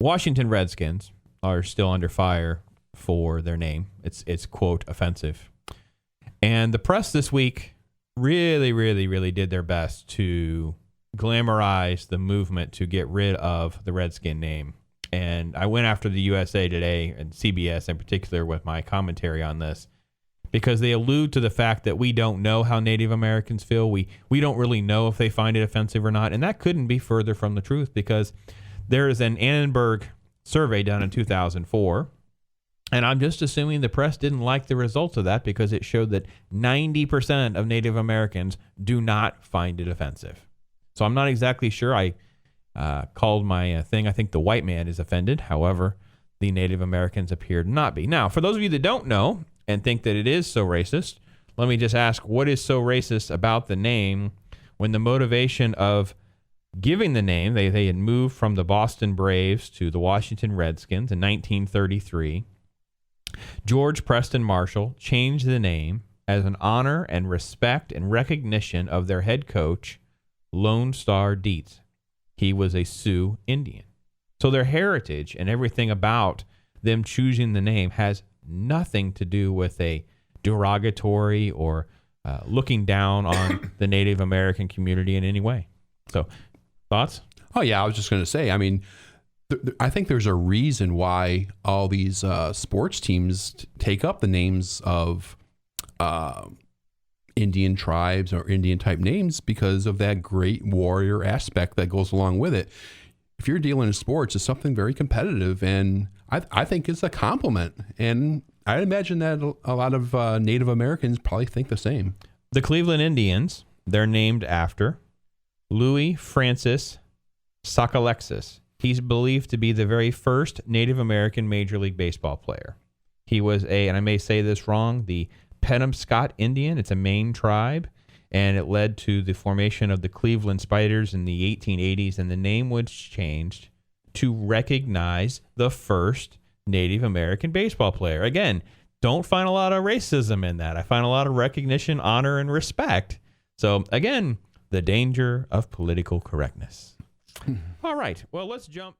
Washington Redskins are still under fire for their name. It's quote offensive. And the press this week really did their best to glamorize the movement to get rid of the Redskin name. And I went after the USA Today and CBS in particular with my commentary on this because they allude to the fact that we don't know how Native Americans feel. We don't really know if they find it offensive or not. And that couldn't be further from the truth because there is an Annenberg survey done in 2004. And I'm just assuming the press didn't like the results of that because it showed that 90% of Native Americans do not find it offensive. So I'm not exactly sure. I called my thing, I think the white man is offended. However, the Native Americans appear to not be. Now, for those of you that don't know and think that it is so racist, let me just ask, what is so racist about the name when the motivation of giving the name, they had moved from the Boston Braves to the Washington Redskins in 1933. George Preston Marshall changed the name as an honor and respect and recognition of their head coach, Lone Star Dietz. He was a Sioux Indian. So their heritage and everything about them choosing the name has nothing to do with a derogatory or looking down on the Native American community in any way. So, thoughts? Oh, yeah, I was just going to say, I mean, I think there's a reason why all these sports teams take up the names of Indian tribes or Indian type names because of that great warrior aspect that goes along with it. If you're dealing in sports, it's something very competitive, and I think it's a compliment. And I imagine that a lot of Native Americans probably think the same. The Cleveland Indians, they're named after Louis Francis Sockalexis. He's believed to be the very first Native American Major League Baseball player. He was and I may say this wrong, the Penobscot Indian. It's a Maine tribe, and it led to the formation of the Cleveland Spiders in the 1880s, and the name was changed to recognize the first Native American baseball player. Again, don't find a lot of racism in that. I find a lot of recognition, honor, and respect. So, again, the danger of political correctness. All right, well, let's jump